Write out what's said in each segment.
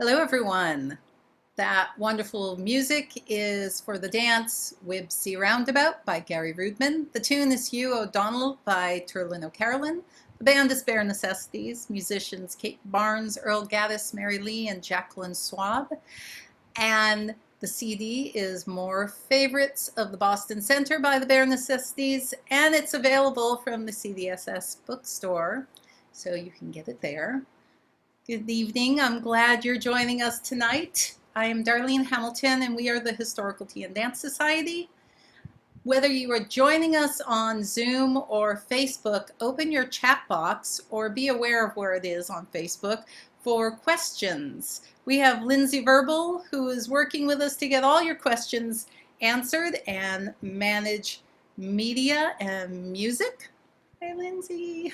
Hello, everyone. That wonderful music is for the dance Wibsy Roundabout by Gary Rudman. The tune is Hugh O'Donnell by Turlin O'Carolan. The band is Bare Necessities, musicians Kate Barnes, Earl Gaddis, Mary Lee, and Jacqueline Swab. And the CD is More Favorites of the Boston Center by the Bare Necessities, and it's available from the CDSS bookstore, so you can get it there. Good evening. I'm glad you're joining us tonight. I am Darlene Hamilton, and we are the Historical Tea and Dance Society. Whether you are joining us on Zoom or Facebook, open your chat box or be aware of where it is on Facebook for questions. We have Lindsay Verbal, who is working with us to get all your questions answered and manage media and music. Hey, Lindsay.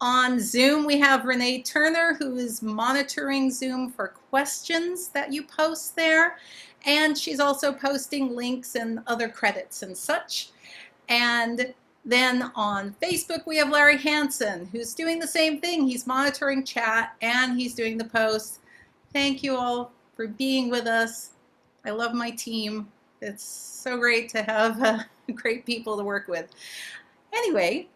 On Zoom, we have Renee Turner, who is monitoring Zoom for questions that you post there. And she's also posting links and other credits and such. And then on Facebook, we have Larry Hansen, who's doing the same thing. He's monitoring chat and he's doing the posts. Thank you all for being with us. I love my team. It's so great to have great people to work with. Anyway,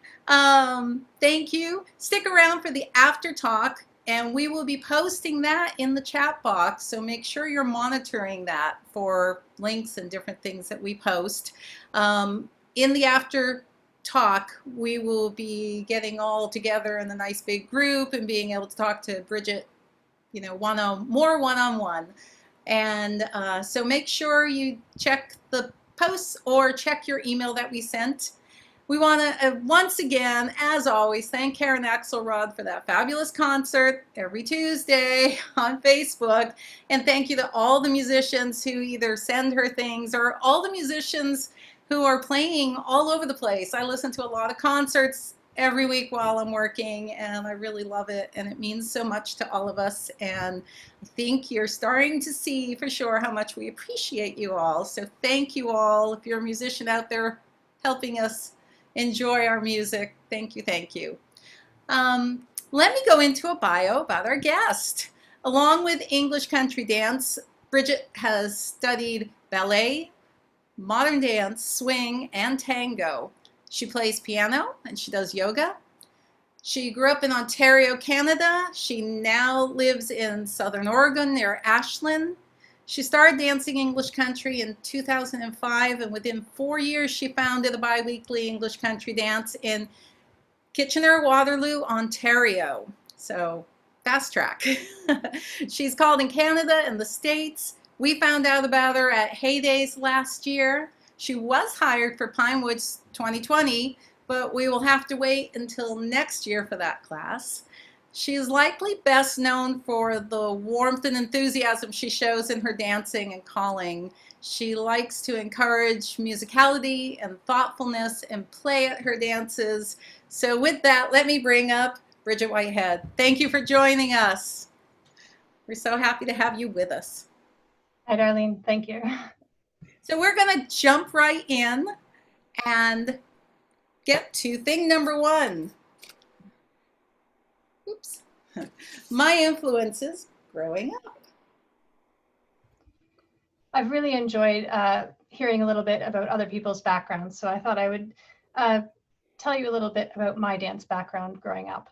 thank you. Stick around for the after talk, and we will be posting that in the chat box. So make sure you're monitoring that for links and different things that we post. In the after talk, we will be getting all together in a nice big group and being able to talk to Bridget, you know, more one-on-one. And so make sure you check the posts or check your email that we sent. We want to, once again, as always, thank Karen Axelrod for that fabulous concert every Tuesday on Facebook. And thank you to all the musicians who either send her things or all the musicians who are playing all over the place. I listen to a lot of concerts every week while I'm working, and I really love it, and it means so much to all of us. And I think you're starting to see for sure how much we appreciate you all. So thank you all. If you're a musician out there helping us enjoy our music, thank you, thank you. Let me go into a bio about our guest. Along with English country dance, Bridget has studied ballet, modern dance, swing, and tango. She plays piano and she does yoga. She grew up in Ontario, Canada. She now lives in Southern Oregon near Ashland. She started dancing English country in 2005, and within 4 years, she founded a bi-weekly English country dance in Kitchener-Waterloo, Ontario. So fast track. She's called in Canada and the States. We found out about her at Heydays last year. She was hired for Pinewoods 2020, but we will have to wait until next year for that class. She is likely best known for the warmth and enthusiasm she shows in her dancing and calling. She likes to encourage musicality and thoughtfulness and play at her dances. So with that, let me bring up Bridget Whitehead. Thank you for joining us. We're so happy to have you with us. Hi, Darlene. Thank you. So we're going to jump right in and get to thing number one. Oops. My influences growing up. I've really enjoyed hearing a little bit about other people's backgrounds, so I thought I would tell you a little bit about my dance background growing up.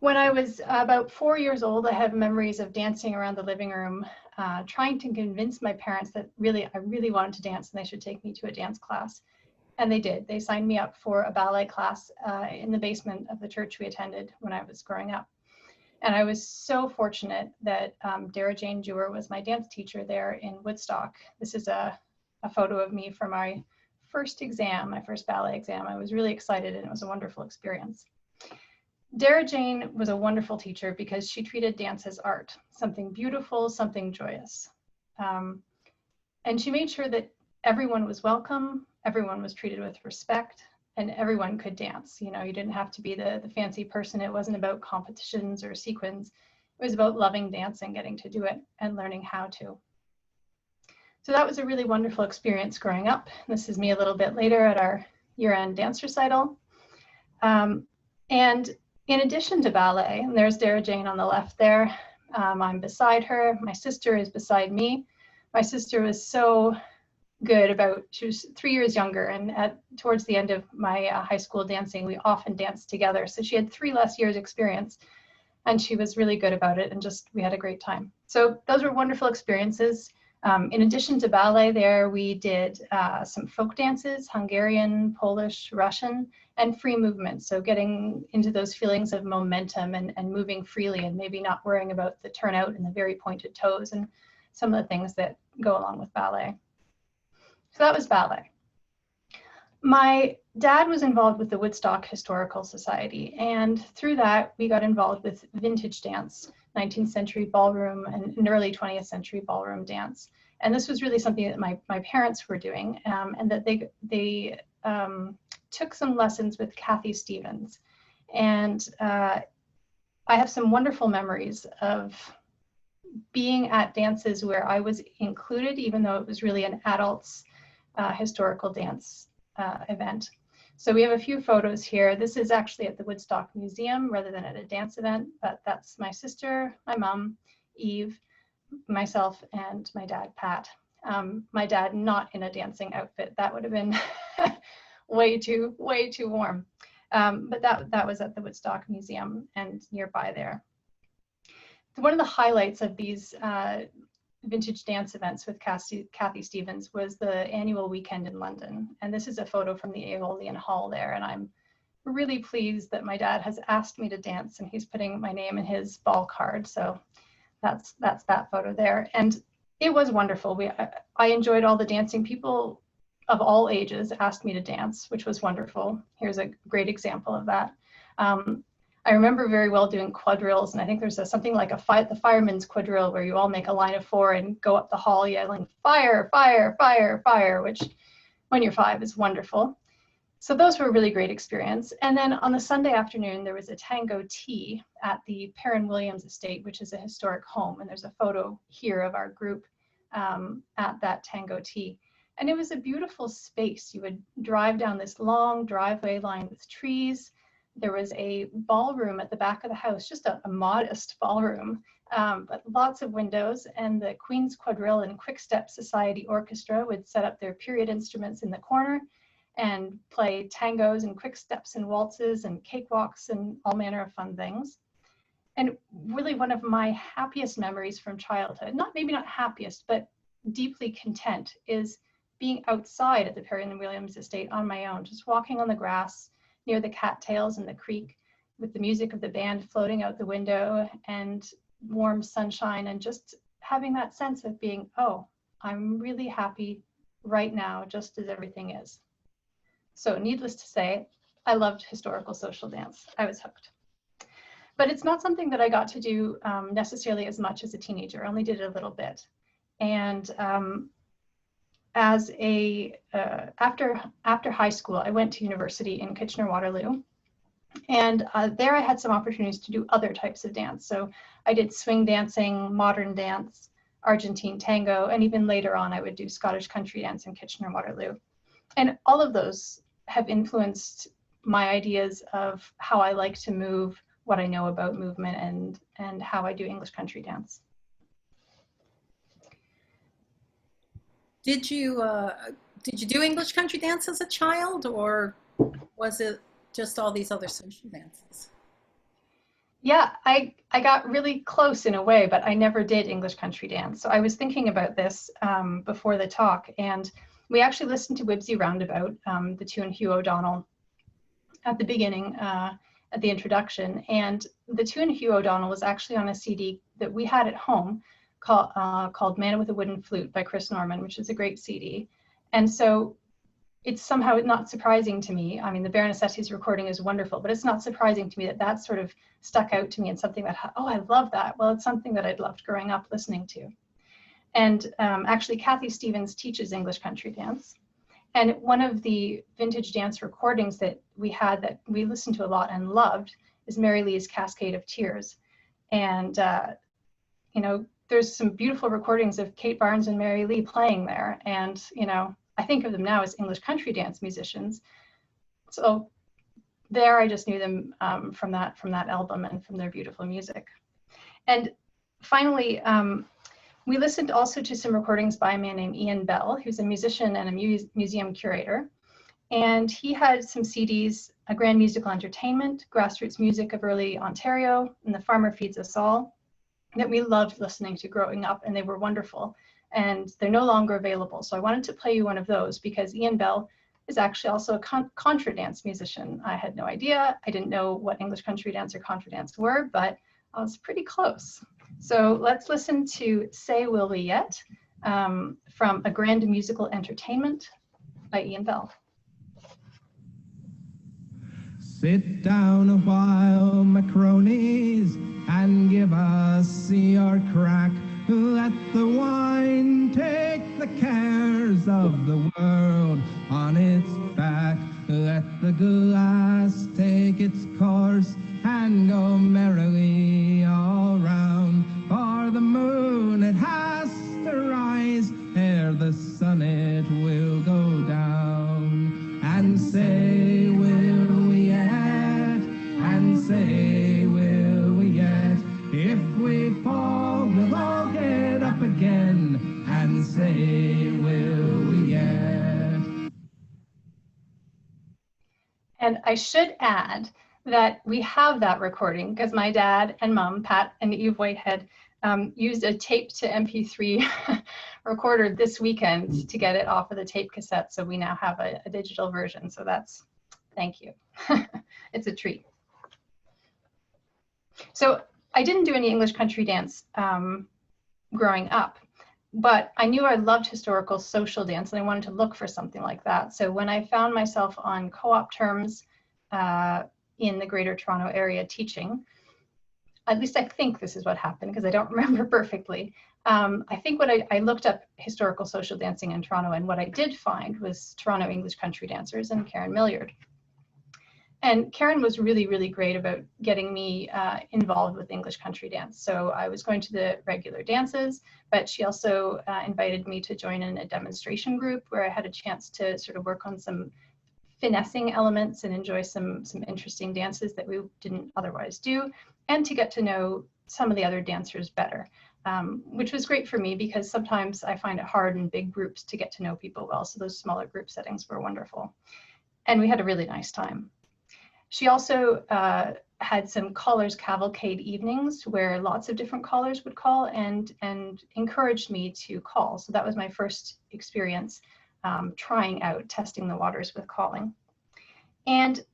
When I was about 4 years old, I have memories of dancing around the living room, trying to convince my parents that I really wanted to dance and they should take me to a dance class. And they did. They signed me up for a ballet class in the basement of the church we attended when I was growing up. And I was so fortunate that Dara Jane Dewar was my dance teacher there in Woodstock. This is a photo of me for my first exam, my first ballet exam. I was really excited and it was a wonderful experience. Dara Jane was a wonderful teacher because she treated dance as art, something beautiful, something joyous. And she made sure that everyone was welcome, everyone was treated with respect, and everyone could dance. You know, you didn't have to be the fancy person. It wasn't about competitions or sequins. It was about loving dance and getting to do it and learning how to. So that was a really wonderful experience growing up. This is me a little bit later at our year-end dance recital. And in addition to ballet, and there's Dara Jane on the left there, I'm beside her. My sister is beside me. My sister was so good she was 3 years younger, and towards the end of my high school dancing, we often danced together. So she had 3 less years experience, and she was really good about it, and we had a great time. So those were wonderful experiences. In addition to ballet there, we did some folk dances, Hungarian, Polish, Russian, and free movement. So getting into those feelings of momentum and moving freely and maybe not worrying about the turnout and the very pointed toes and some of the things that go along with ballet. So that was ballet. My dad was involved with the Woodstock Historical Society, and through that we got involved with vintage dance, 19th century ballroom and early 20th century ballroom dance. And this was really something that my parents were doing, and that they took some lessons with Kathy Stevens. And I have some wonderful memories of being at dances where I was included, even though it was really an adults historical dance event. So we have a few photos here. This is actually at the Woodstock Museum rather than at a dance event, but that's my sister, my mom, Eve, myself, and my dad, Pat. My dad not in a dancing outfit. That would have been way too warm. But that was at the Woodstock Museum and nearby there. One of the highlights of these vintage dance events with Kathy Stevens was the annual weekend in London. And this is a photo from the Aeolian Hall there. And I'm really pleased that my dad has asked me to dance, and he's putting my name in his ball card. So that's that photo there. And it was wonderful. I enjoyed all the dancing. People of all ages asked me to dance, which was wonderful. Here's a great example of that. I remember very well doing quadrilles, and I think there's something like the fireman's quadrille where you all make a line of 4 and go up the hall yelling, fire, fire, fire, fire, which when you're 5 is wonderful. So those were a really great experience. And then on the Sunday afternoon, there was a tango tea at the Perrin Williams estate, which is a historic home. And there's a photo here of our group at that tango tea. And it was a beautiful space. You would drive down this long driveway lined with trees. There was a ballroom at the back of the house, just a modest ballroom, but lots of windows. And the Queen's Quadrille and Quick Step Society Orchestra would set up their period instruments in the corner and play tangos and quick steps and waltzes and cakewalks and all manner of fun things. And really one of my happiest memories from childhood, maybe not happiest, but deeply content, is being outside at the Perrin Williams estate on my own, just walking on the grass near the cattails and the creek with the music of the band floating out the window and warm sunshine, and just having that sense of being, oh, I'm really happy right now, just as everything is. So needless to say, I loved historical social dance. I was hooked. But it's not something that I got to do necessarily as much as a teenager. I only did it a little bit. And after high school, I went to university in Kitchener-Waterloo. And there I had some opportunities to do other types of dance. So I did swing dancing, modern dance, Argentine tango, and even later on I would do Scottish country dance in Kitchener-Waterloo. And all of those have influenced my ideas of how I like to move, what I know about movement, and how I do English country dance. Did you do English country dance as a child, or was it just all these other social dances? Yeah, I got really close in a way, but I never did English country dance. So I was thinking about this before the talk, and we actually listened to Wibsy Roundabout, the tune Hugh O'Donnell, at the beginning, at the introduction. And the tune Hugh O'Donnell was actually on a CD that we had at home called Man with a Wooden Flute by Chris Norman, which is a great CD. And so it's somehow not surprising to me. I mean, the Baroness's recording is wonderful, but it's not surprising to me that that sort of stuck out to me and something that, oh, I love that. Well, it's something that I'd loved growing up listening to. And actually, Kathy Stevens teaches English country dance. And one of the vintage dance recordings that we had that we listened to a lot and loved is Mary Lee's Cascade of Tears. And, you know, there's some beautiful recordings of Kate Barnes and Mary Lee playing there. And, you know, I think of them now as English country dance musicians. So there I just knew them from that album and from their beautiful music. And finally, we listened also to some recordings by a man named Ian Bell, who's a musician and a museum curator. And he had some CDs, A Grand Musical Entertainment, Grassroots Music of Early Ontario, and The Farmer Feeds Us All, that we loved listening to growing up, and they were wonderful. And they're no longer available. So I wanted to play you one of those because Ian Bell is actually also a contra dance musician. I had no idea. I didn't know what English country dance or contra dance were, but I was pretty close. So let's listen to Say Will We Yet from A Grand Musical Entertainment by Ian Bell. Sit down a while, my cronies, and give us your crack. Let the wine take the cares of the world on its back. Let the glass take its course and go merrily all round. For the moon it has to rise ere the sun it will go down. And say will we yet, and say will we yet, if we fall we'll all get up again, and say will we yet. And I should add that we have that recording because my dad and mom, Pat and Eve Whitehead, used a tape to MP3 recorder this weekend to get it off of the tape cassette. So we now have a digital version. So that's, thank you. It's a treat. So I didn't do any English country dance growing up, but I knew I loved historical social dance and I wanted to look for something like that. So when I found myself on co-op terms in the Greater Toronto area teaching. At least I think this is what happened, because I don't remember perfectly. I think what I looked up historical social dancing in Toronto, and what I did find was Toronto English Country Dancers and Karen Milliard. And Karen was really, really great about getting me involved with English country dance. So I was going to the regular dances, but she also invited me to join in a demonstration group where I had a chance to sort of work on some finessing elements and enjoy some interesting dances that we didn't otherwise do, and to get to know some of the other dancers better, which was great for me because sometimes I find it hard in big groups to get to know people well. So those smaller group settings were wonderful. And we had a really nice time. She also had some callers cavalcade evenings where lots of different callers would call and encouraged me to call. So that was my first experience trying out, testing the waters with calling. And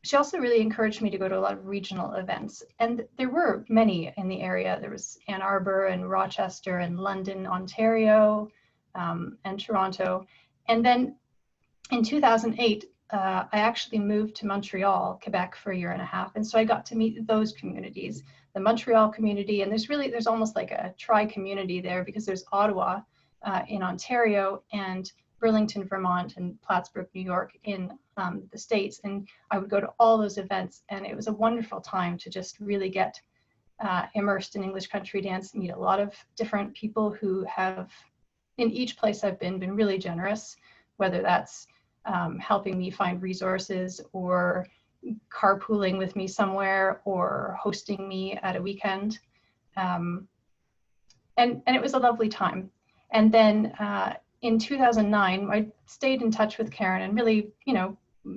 she also really encouraged me to go to a lot of regional events. And there were many in the area. There was Ann Arbor and Rochester and London, Ontario, and Toronto. And then in 2008, I actually moved to Montreal, Quebec for a year and a half. And so I got to meet those communities, the Montreal community. And there's almost like a tri-community there, because there's Ottawa in Ontario and Burlington, Vermont, and Plattsburgh, New York in the States. And I would go to all those events, and it was a wonderful time to just really get immersed in English country dance, meet a lot of different people who have, in each place I've been really generous, whether that's helping me find resources or carpooling with me somewhere or hosting me at a weekend. And it was a lovely time. And then in 2009, I stayed in touch with Karen and really,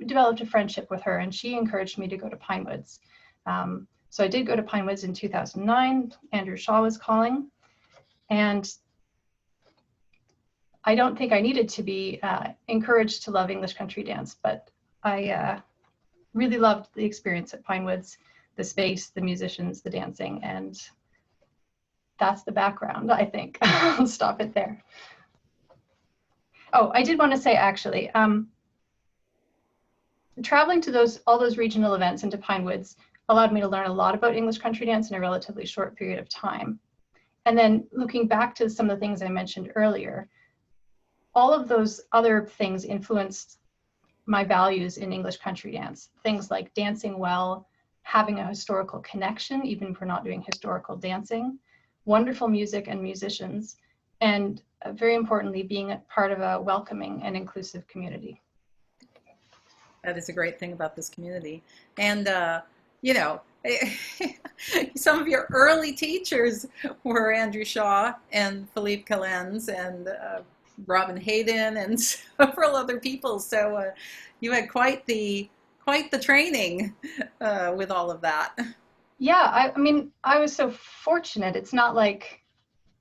developed a friendship with her, and she encouraged me to go to Pinewoods. So I did go to Pinewoods in 2009. Andrew Shaw was calling, and I don't think I needed to be encouraged to love English country dance, but I really loved the experience at Pinewoods, the space, the musicians, the dancing, and that's the background, I think. I'll stop it there. Oh, I did want to say, actually, traveling to all those regional events into Pinewoods allowed me to learn a lot about English country dance in a relatively short period of time. And then looking back to some of the things I mentioned earlier, all of those other things influenced my values in English country dance. Things like dancing well, having a historical connection, even if we're not doing historical dancing, wonderful music and musicians, and very importantly, being a part of a welcoming and inclusive community. That is a great thing about this community. And, some of your early teachers were Andrew Shaw and Philippe Calens and Robin Hayden and several other people. So you had quite the training with all of that. Yeah, I mean, I was so fortunate. It's not like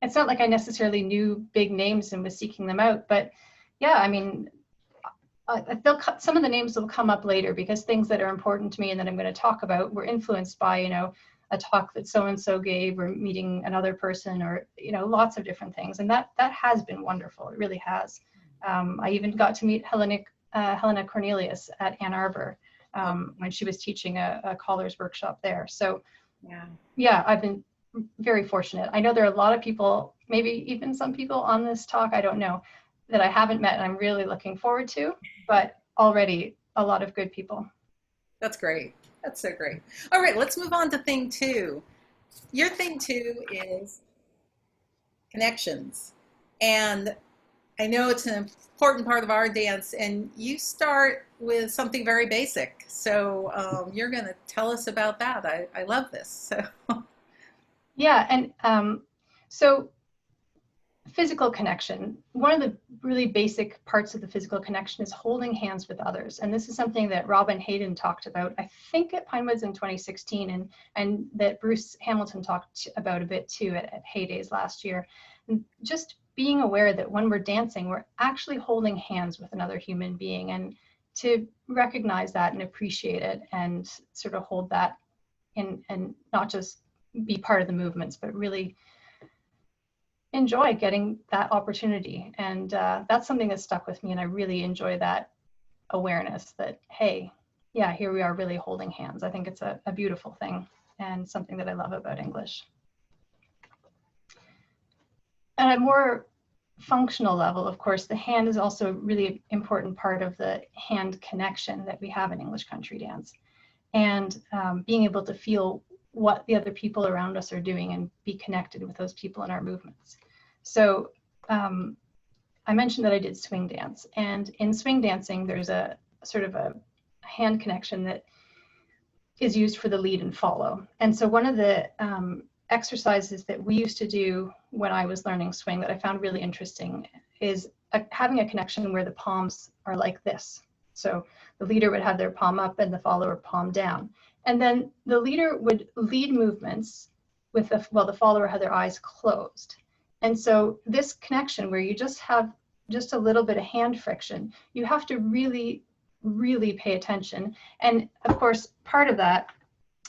I necessarily knew big names and was seeking them out, but yeah, I mean, some of the names will come up later, because things that are important to me and that I'm going to talk about were influenced by, a talk that so-and-so gave, or meeting another person, or, lots of different things. And that has been wonderful. It really has. I even got to meet Helena Cornelius at Ann Arbor when she was teaching a caller's workshop there. So yeah, I've been very fortunate. I know there are a lot of people, maybe even some people on this talk, I don't know, that I haven't met and I'm really looking forward to, but already a lot of good people. That's great. That's so great. All right, let's move on to thing two. Your thing two is connections. And I know it's an important part of our dance, and you start with something very basic. So you're going to tell us about that. I love this. So. Yeah, and so physical connection. One of the really basic parts of the physical connection is holding hands with others. And this is something that Robin Hayden talked about, I think at Pinewoods in 2016, and that Bruce Hamilton talked about a bit too at Heydays last year. And just being aware that when we're dancing, we're actually holding hands with another human being, and to recognize that and appreciate it and sort of hold that in, and not just be part of the movements, but really enjoy getting that opportunity. And that's something that stuck with me, and I really enjoy that awareness that, hey, yeah, here we are really holding hands. I think it's a beautiful thing and something that I love about English. At a more functional level, of course, the hand is also a really important part of the hand connection that we have in English country dance. And being able to feel what the other people around us are doing and be connected with those people in our movements. So I mentioned that I did swing dance, and in swing dancing, there's a sort of a hand connection that is used for the lead and follow. And so one of the exercises that we used to do when I was learning swing that I found really interesting is having a connection where the palms are like this. So the leader would have their palm up and the follower palm down. And then the leader would lead movements with while the follower had their eyes closed. And so this connection where you just have just a little bit of hand friction, you have to really, really pay attention. And of course, part of that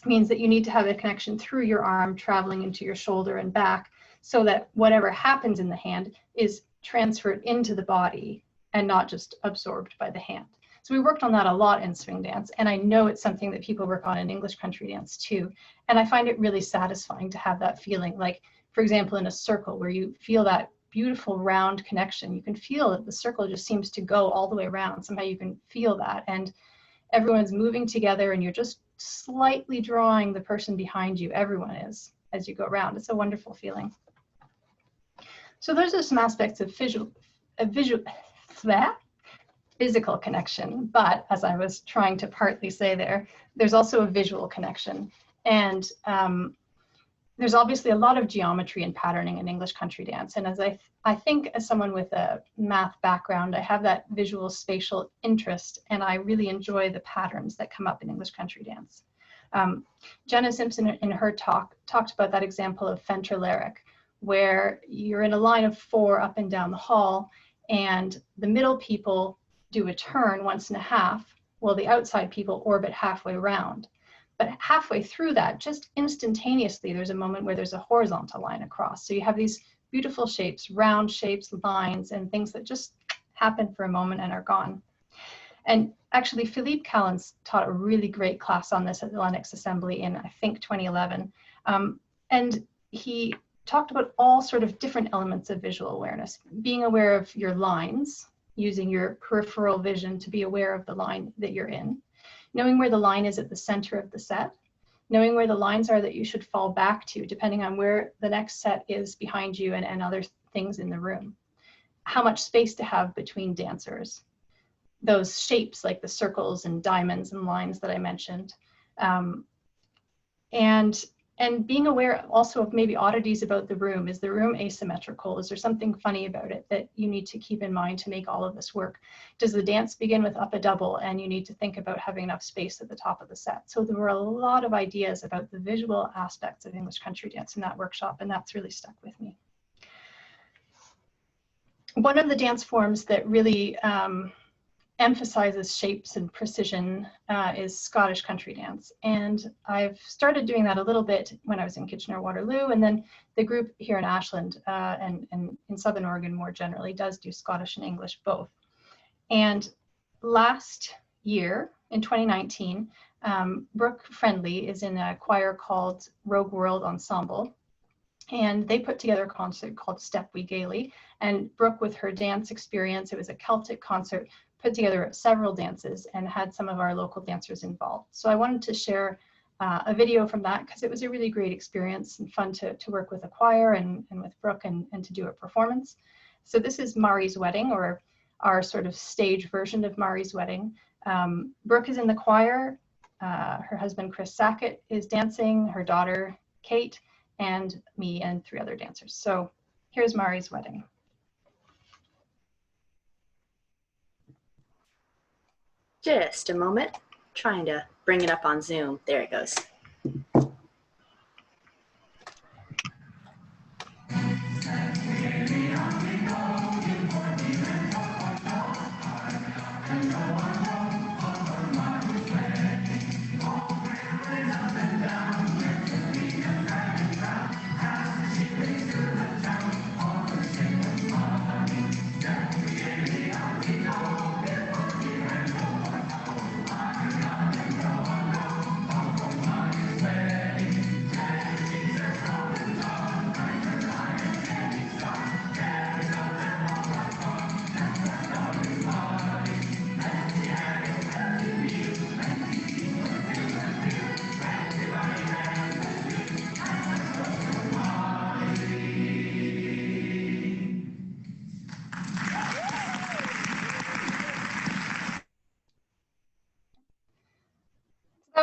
means that you need to have a connection through your arm traveling into your shoulder and back so that whatever happens in the hand is transferred into the body and not just absorbed by the hand. So we worked on that a lot in swing dance, and I know it's something that people work on in English country dance too. And I find it really satisfying to have that feeling, like, for example, in a circle where you feel that beautiful round connection. You can feel that the circle just seems to go all the way around. Somehow you can feel that, and everyone's moving together and you're just slightly drawing the person behind you. Everyone is, as you go around. It's a wonderful feeling. So those are some aspects of physical connection, but as I was trying to partly say there, there's also a visual connection. And there's obviously a lot of geometry and patterning in English country dance. And as I think as someone with a math background, I have that visual spatial interest, and I really enjoy the patterns that come up in English country dance. Jenna Simpson in her talk talked about that example of Fentraleric, where you're in a line of 4 up and down the hall, and the middle people do a turn once and a half, while the outside people orbit halfway around. But halfway through that, just instantaneously, there's a moment where there's a horizontal line across. So you have these beautiful shapes, round shapes, lines, and things that just happen for a moment and are gone. And actually, Philippe Callens taught a really great class on this at the Lennox Assembly in, I think, 2011. And he talked about all sort of different elements of visual awareness, being aware of your lines, using your peripheral vision to be aware of the line that you're in, knowing where the line is at the center of the set, knowing where the lines are that you should fall back to, depending on where the next set is behind you and other things in the room, how much space to have between dancers, those shapes like the circles and diamonds and lines that I mentioned, and being aware also of maybe oddities about the room. Is the room asymmetrical? Is there something funny about it that you need to keep in mind to make all of this work? Does the dance begin with up a double and you need to think about having enough space at the top of the set? So there were a lot of ideas about the visual aspects of English country dance in that workshop, and that's really stuck with me. One of the dance forms that really emphasizes shapes and precision is Scottish country dance. And I've started doing that a little bit when I was in Kitchener-Waterloo, and then the group here in Ashland and in Southern Oregon more generally does do Scottish and English both. And last year, in 2019, Brooke Friendly is in a choir called Rogue World Ensemble, and they put together a concert called Step We Gaily. And Brooke, with her dance experience, it was a Celtic concert, put together several dances and had some of our local dancers involved. So I wanted to share a video from that because it was a really great experience and fun to work with a choir and with Brooke and to do a performance. So this is Mari's Wedding, or our sort of stage version of Mari's Wedding. Brooke is in the choir. Her husband, Chris Sackett, is dancing, her daughter, Kate, and me and 3 other dancers. So here's Mari's Wedding. Just a moment, trying to bring it up on Zoom. There it goes.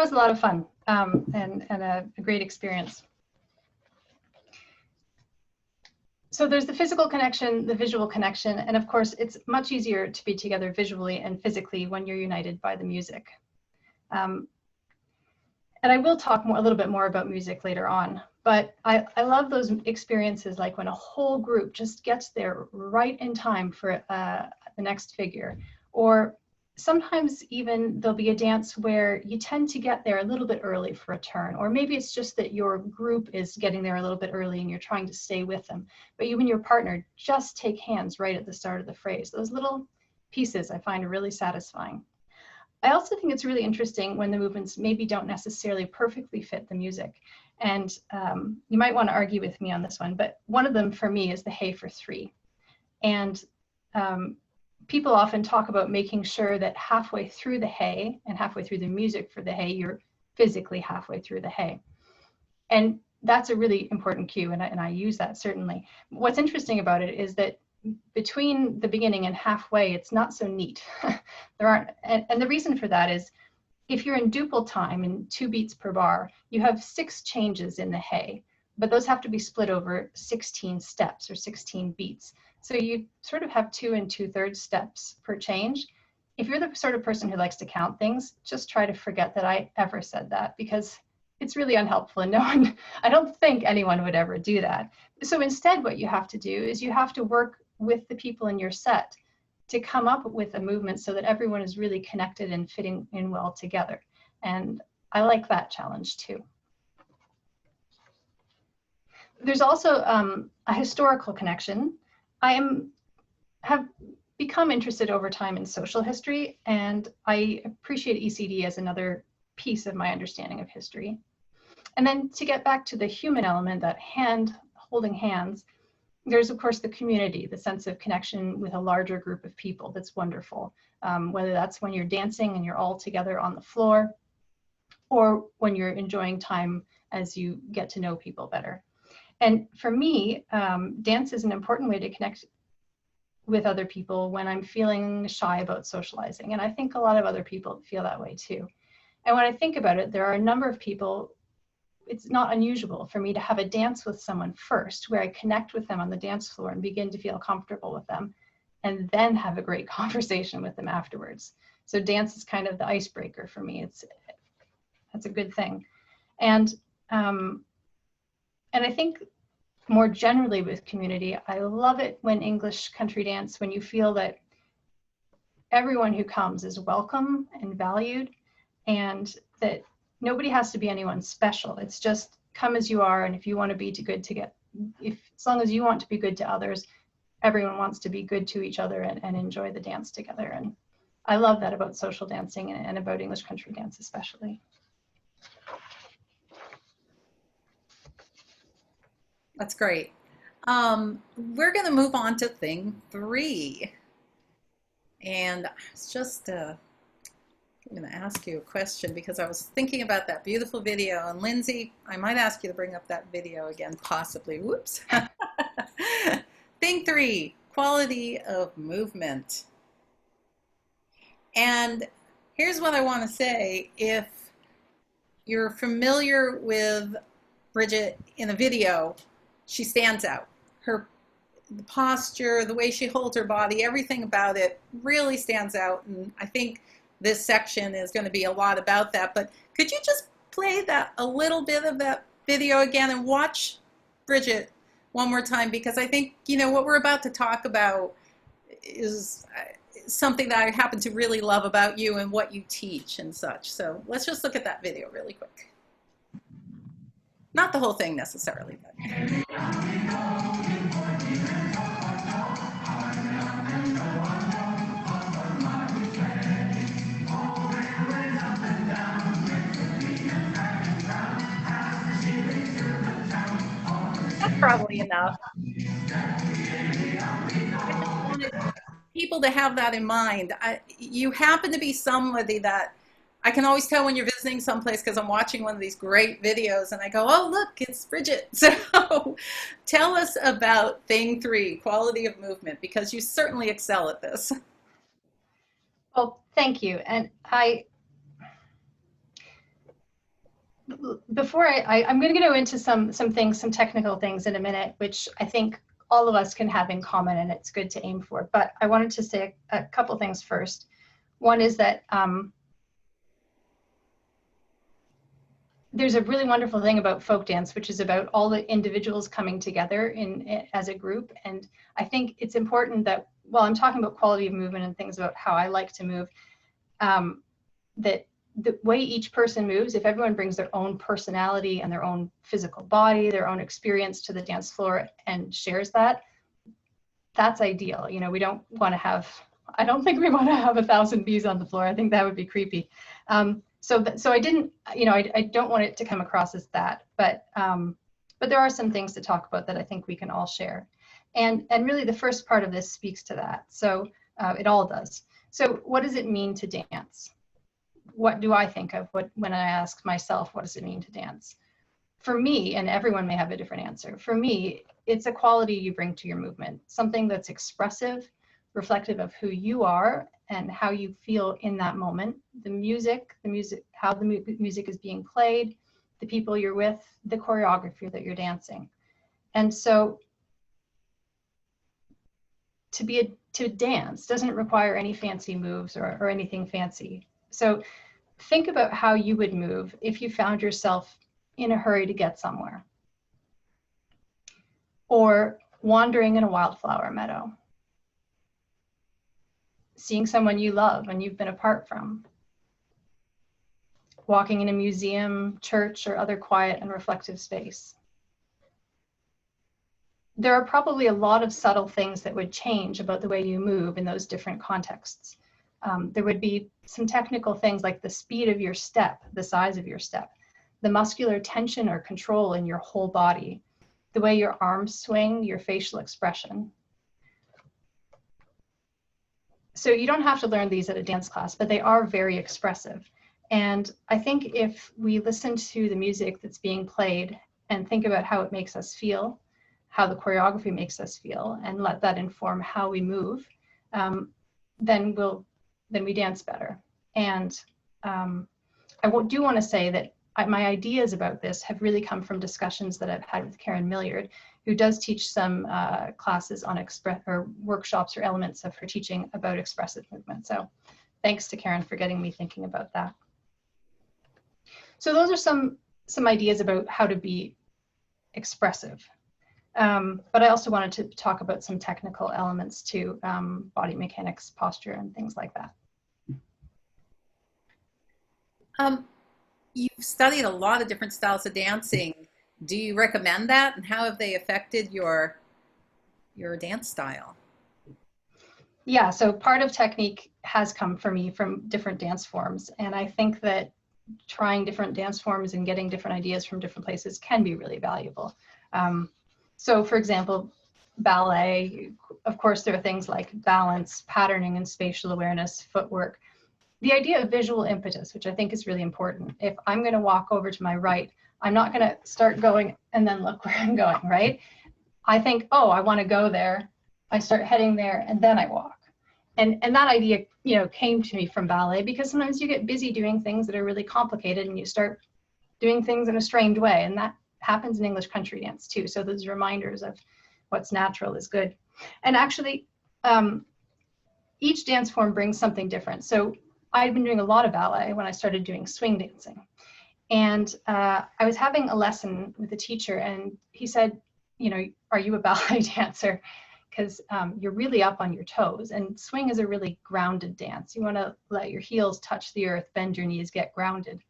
was a lot of fun, and a great experience. So there's the physical connection, the visual connection, and of course, it's much easier to be together visually and physically when you're united by the music. And I will talk a little bit more about music later on, but I love those experiences, like when a whole group just gets there right in time for the next figure. Or sometimes even there'll be a dance where you tend to get there a little bit early for a turn, or maybe it's just that your group is getting there a little bit early and you're trying to stay with them, but you and your partner just take hands right at the start of the phrase. Those little pieces I find are really satisfying. I also think it's really interesting when the movements maybe don't necessarily perfectly fit the music. And you might want to argue with me on this one, but one of them for me is the Hey for Three. And people often talk about making sure that halfway through the hey and halfway through the music for the hey, you're physically halfway through the hey. And that's a really important cue, and I use that certainly. What's interesting about it is that between the beginning and halfway, it's not so neat. There aren't, and the reason for that is if you're in duple time in 2 beats per bar, you have 6 changes in the hey, but those have to be split over 16 steps or 16 beats. So you sort of have 2 2/3 steps per change. If you're the sort of person who likes to count things, just try to forget that I ever said that, because it's really unhelpful, and no one, I don't think anyone would ever do that. So instead, what you have to do is you have to work with the people in your set to come up with a movement so that everyone is really connected and fitting in well together. And I like that challenge too. There's also a historical connection. I have become interested over time in social history, and I appreciate ECD as another piece of my understanding of history. And then to get back to the human element, that hand, holding hands, there's of course the community, the sense of connection with a larger group of people that's wonderful. Whether that's when you're dancing and you're all together on the floor, or when you're enjoying time as you get to know people better. And for me, dance is an important way to connect with other people when I'm feeling shy about socializing. And I think a lot of other people feel that way too. And when I think about it, there are a number of people, it's not unusual for me to have a dance with someone first, where I connect with them on the dance floor and begin to feel comfortable with them, and then have a great conversation with them afterwards. So dance is kind of the icebreaker for me. That's a good thing. And I think more generally with community, I love it when English country dance, when you feel that everyone who comes is welcome and valued, and that nobody has to be anyone special. It's just come as you are, and if you want to be as long as you want to be good to others, everyone wants to be good to each other and enjoy the dance together. And I love that about social dancing and about English country dance especially. That's great. We're going to move on to thing 3. And I was just I'm going to ask you a question, because I was thinking about that beautiful video. And Lindsay, I might ask you to bring up that video again, possibly. Whoops. Thing 3, quality of movement. And here's what I want to say. If you're familiar with Bridget in a video, she stands out. The posture, the way she holds her body, everything about it really stands out. And I think this section is going to be a lot about that. But could you just play a little bit of that video again and watch Bridget one more time? Because I think, what we're about to talk about is something that I happen to really love about you and what you teach and such. So let's just look at that video really quick. Not the whole thing necessarily, but. That's probably enough. I just wanted people to have that in mind. You happen to be somebody that I can always tell when you're visiting someplace, because I'm watching one of these great videos and I go, oh, look, it's Bridget. So tell us about thing 3, quality of movement, because you certainly excel at this. Well, thank you. And before I'm going to go into some things, some technical things in a minute, which I think all of us can have in common, and it's good to aim for. But I wanted to say a couple things first. One is that there's a really wonderful thing about folk dance, which is about all the individuals coming together as a group. And I think it's important that while I'm talking about quality of movement and things about how I like to move, that the way each person moves, if everyone brings their own personality and their own physical body, their own experience to the dance floor and shares that, that's ideal. You know, we don't want to have, I don't think we want to have 1,000 bees on the floor. I think that would be creepy. So I didn't, you know, I don't want it to come across as that, but there are some things to talk about that I think we can all share. And really the first part of this speaks to that. So it all does. So what does it mean to dance? What do I think of when I ask myself, what does it mean to dance? For me, and everyone may have a different answer, for me, it's a quality you bring to your movement, something that's expressive, reflective of who you are and how you feel in that moment. The music, how the music is being played, the people you're with, the choreography that you're dancing. And so to dance doesn't require any fancy moves or anything fancy. So think about how you would move if you found yourself in a hurry to get somewhere, or wandering in a wildflower meadow, seeing someone you love and you've been apart from, walking in a museum, church, or other quiet and reflective space. There are probably a lot of subtle things that would change about the way you move in those different contexts. There would be some technical things like the speed of your step, the size of your step, the muscular tension or control in your whole body, the way your arms swing, your facial expression. So you don't have to learn these at a dance class, but they are very expressive. And I think if we listen to the music that's being played and think about how it makes us feel, how the choreography makes us feel, and let that inform how we move, then we dance better. And I do want to say that my ideas about this have really come from discussions that I've had with Karen Milliard, who does teach some classes on workshops or elements of her teaching about expressive movement. So thanks to Karen for getting me thinking about that. So those are some ideas about how to be expressive. But I also wanted to talk about some technical elements too, body mechanics, posture, and things like that. You've studied a lot of different styles of dancing. Do you recommend that, and how have they affected your dance style? Yeah, so part of technique has come for me from different dance forms, and I think that trying different dance forms and getting different ideas from different places can be really valuable. So for example, ballet, of course, there are things like balance, patterning, and spatial awareness, footwork. The idea of visual impetus, which I think is really important. If I'm going to walk over to my right, I'm not going to start going and then look where I'm going, right? I think, oh, I want to go there. I start heading there and then I walk. And that idea, you know, came to me from ballet, because sometimes you get busy doing things that are really complicated and you start doing things in a strange way. And that happens in English country dance too. So those reminders of what's natural is good. And actually, each dance form brings something different. So I'd been doing a lot of ballet when I started doing swing dancing. And I was having a lesson with a teacher, and he said, you know, are you a ballet dancer? Because you're really up on your toes, and swing is a really grounded dance. You want to let your heels touch the earth, bend your knees, get grounded.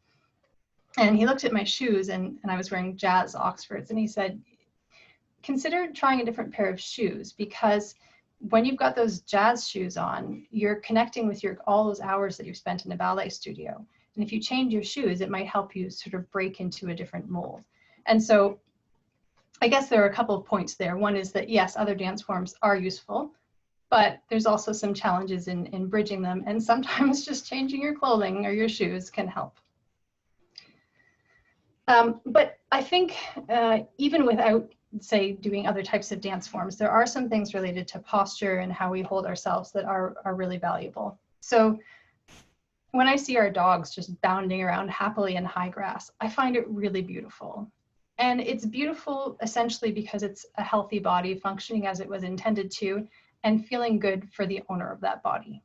And he looked at my shoes, and I was wearing jazz Oxfords, and he said, consider trying a different pair of shoes, because when you've got those jazz shoes on, you're connecting with all those hours that you've spent in a ballet studio. And if you change your shoes, it might help you sort of break into a different mold. And so I guess there are a couple of points there. One is that, yes, other dance forms are useful, but there's also some challenges in bridging them. And sometimes just changing your clothing or your shoes can help. But I think even without, say, doing other types of dance forms, there are some things related to posture and how we hold ourselves that are really valuable. So when I see our dogs just bounding around happily in high grass, I find it really beautiful. And it's beautiful essentially because it's a healthy body functioning as it was intended to and feeling good for the owner of that body.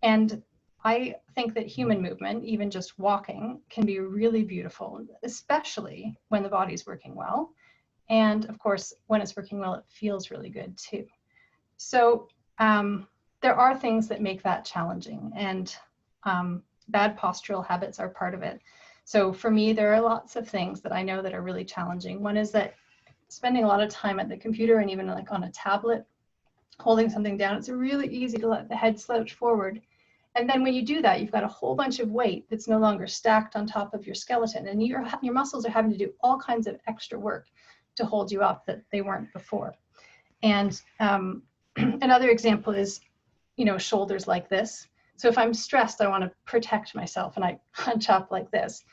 And I think that human movement, even just walking, can be really beautiful, especially when the body's working well. And of course, when it's working well, it feels really good too. So there are things that make that challenging, and bad postural habits are part of it. So for me, there are lots of things that I know that are really challenging. One is that spending a lot of time at the computer and even like on a tablet, holding something down, it's really easy to let the head slouch forward. And then when you do that, you've got a whole bunch of weight that's no longer stacked on top of your skeleton, and your muscles are having to do all kinds of extra work to hold you up that they weren't before. And another example is, shoulders like this. So if I'm stressed, I want to protect myself and I hunch up like this.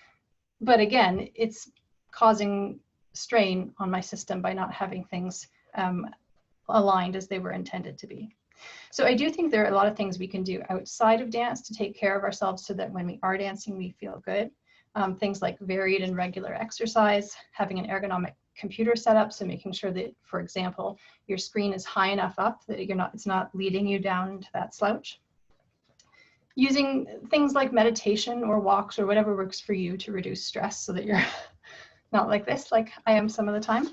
But again, it's causing strain on my system by not having things aligned as they were intended to be. So I do think there are a lot of things we can do outside of dance to take care of ourselves so that when we are dancing, we feel good. Things like varied and regular exercise, having an ergonomic computer setup, so making sure that, for example, your screen is high enough up that it's not leading you down into that slouch. Using things like meditation or walks or whatever works for you to reduce stress so that you're not like this, like I am some of the time.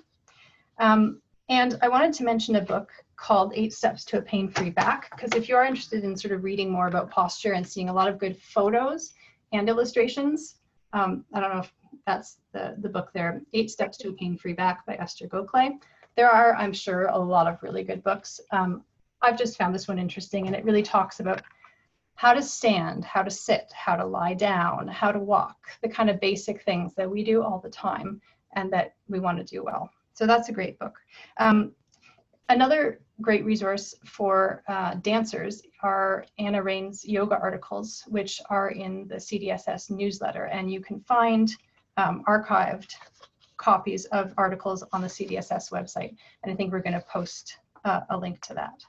And I wanted to mention a book called 8 Steps to a Pain-Free Back, because if you are interested in sort of reading more about posture and seeing a lot of good photos and illustrations, I don't know if that's the book there, 8 Steps to a Pain-Free Back by Esther Gokhale. There are, I'm sure, a lot of really good books. I've just found this one interesting, and it really talks about how to stand, how to sit, how to lie down, how to walk, the kind of basic things that we do all the time and that we want to do well. So that's a great book. Another great resource for dancers are Anna Rain's yoga articles, which are in the CDSS newsletter, and you can find archived copies of articles on the CDSS website, and I think we're going to post a link to that.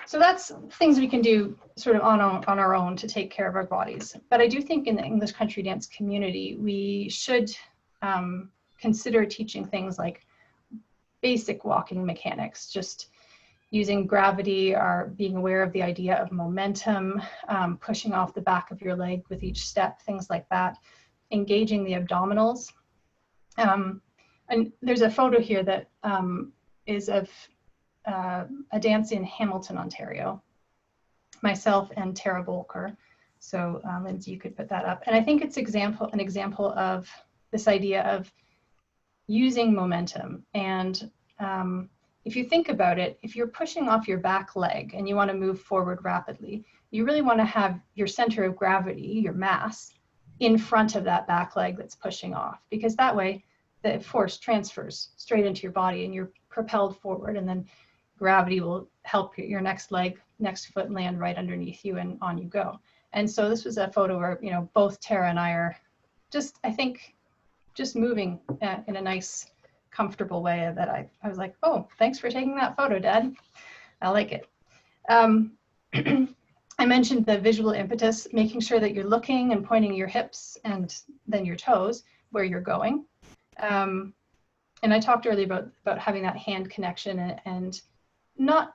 So that's things we can do sort of on our own to take care of our bodies. But I do think in the English country dance community, we should consider teaching things like basic walking mechanics, just using gravity or being aware of the idea of momentum, pushing off the back of your leg with each step, things like that, engaging the abdominals. And there's a photo here that is of a dance in Hamilton, Ontario, myself and Tara Bolker. So Lindsay, you could put that up. And I think it's an example of this idea of using momentum. And if you think about it, if you're pushing off your back leg and you want to move forward rapidly, you really want to have your center of gravity, your mass, in front of that back leg that's pushing off, because that way the force transfers straight into your body and you're propelled forward, and then gravity will help your next foot land right underneath you, and on you go. And so this was a photo where, both Tara and I are just, I think, just moving in a nice, comfortable way that I was like, oh, thanks for taking that photo, Dad. I like it. I mentioned the visual impetus, making sure that you're looking and pointing your hips and then your toes where you're going. And I talked earlier about having that hand connection and not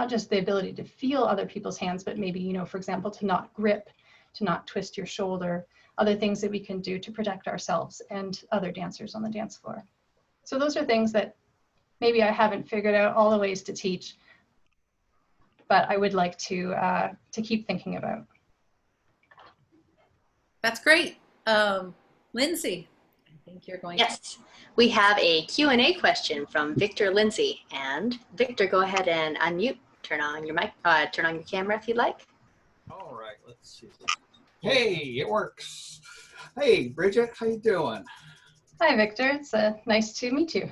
just the ability to feel other people's hands, but maybe, for example, to not grip, to not twist your shoulder, other things that we can do to protect ourselves and other dancers on the dance floor. So those are things that maybe I haven't figured out all the ways to teach, but I would like to keep thinking about. That's great. Lindsay, I think you're going Yes, we have a Q&A question from Victor Lindsay. And Victor, go ahead and unmute, turn on your mic, turn on your camera if you'd like. All right, let's see. Hey, it works. Hey, Bridget, how you doing? Hi, Victor. It's nice to meet you.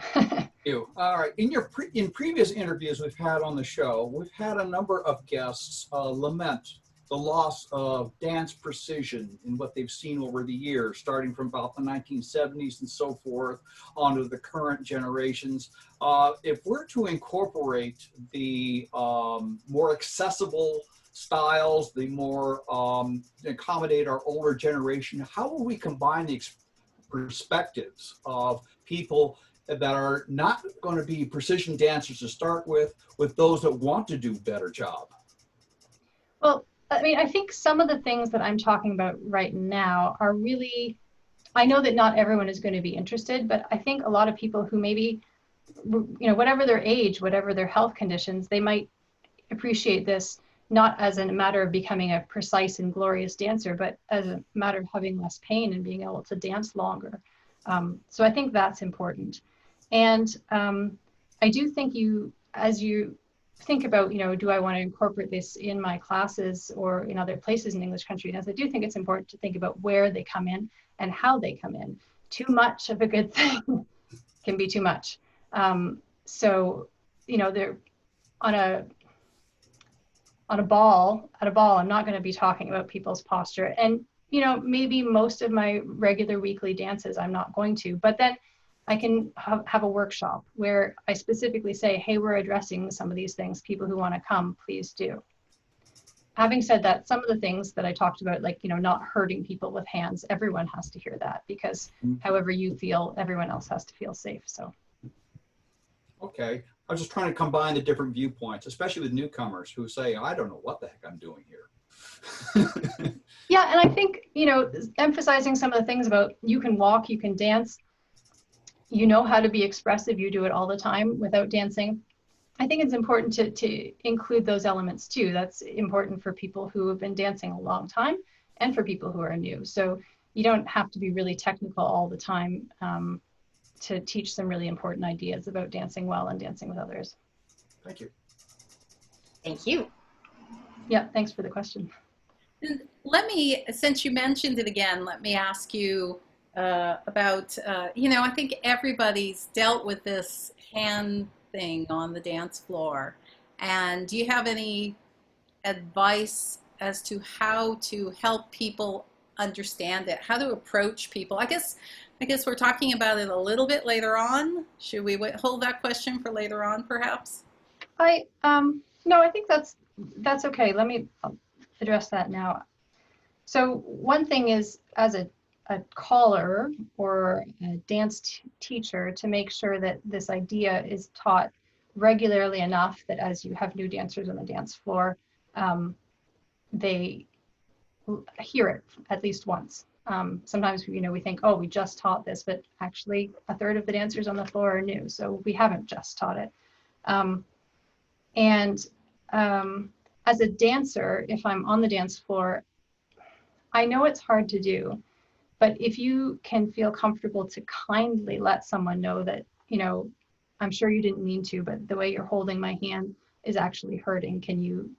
All right. In previous interviews we've had on the show, we've had a number of guests lament the loss of dance precision in what they've seen over the years, starting from about the 1970s and so forth, onto the current generations. If we're to incorporate the more accessible styles, the more accommodate our older generation, how will we combine the perspectives of people that are not going to be precision dancers to start with those that want to do a better job? Well, I mean, I think some of the things that I'm talking about right now are really, I know that not everyone is going to be interested, but I think a lot of people who maybe, whatever their age, whatever their health conditions, they might appreciate this not as a matter of becoming a precise and glorious dancer, but as a matter of having less pain and being able to dance longer. So I think that's important. And I do think as you think about, do I want to incorporate this in my classes or in other places in English country dance, I do think it's important to think about where they come in and how they come in. Too much of a good thing can be too much. So, they're at a ball, I'm not going to be talking about people's posture. And, maybe most of my regular weekly dances, I'm not going to, but then I can have a workshop where I specifically say, hey, we're addressing some of these things. People who want to come, please do. Having said that, some of the things that I talked about, like, not hurting people with hands, everyone has to hear that, because however you feel, everyone else has to feel safe. So. Okay. I was just trying to combine the different viewpoints, especially with newcomers who say, I don't know what the heck I'm doing here. Yeah, and I think, emphasizing some of the things about you can walk, you can dance, you know how to be expressive, you do it all the time without dancing. I think it's important to include those elements too. That's important for people who have been dancing a long time and for people who are new. So you don't have to be really technical all the time to teach some really important ideas about dancing well and dancing with others. Thank you. Thank you. Yeah, thanks for the question. Let me, since you mentioned it again, let me ask you about, I think everybody's dealt with this hand thing on the dance floor. And do you have any advice as to how to help people understand it, how to approach people? I guess we're talking about it a little bit later on. Should we hold that question for later on, perhaps? No, I think that's okay. Let me address that now. So one thing is, as a caller or a dance teacher, to make sure that this idea is taught regularly enough that as you have new dancers on the dance floor, they hear it at least once. Sometimes, we think, oh, we just taught this, but actually a third of the dancers on the floor are new, so we haven't just taught it. As a dancer, if I'm on the dance floor, I know it's hard to do, but if you can feel comfortable to kindly let someone know that, I'm sure you didn't mean to, but the way you're holding my hand is actually hurting. Can you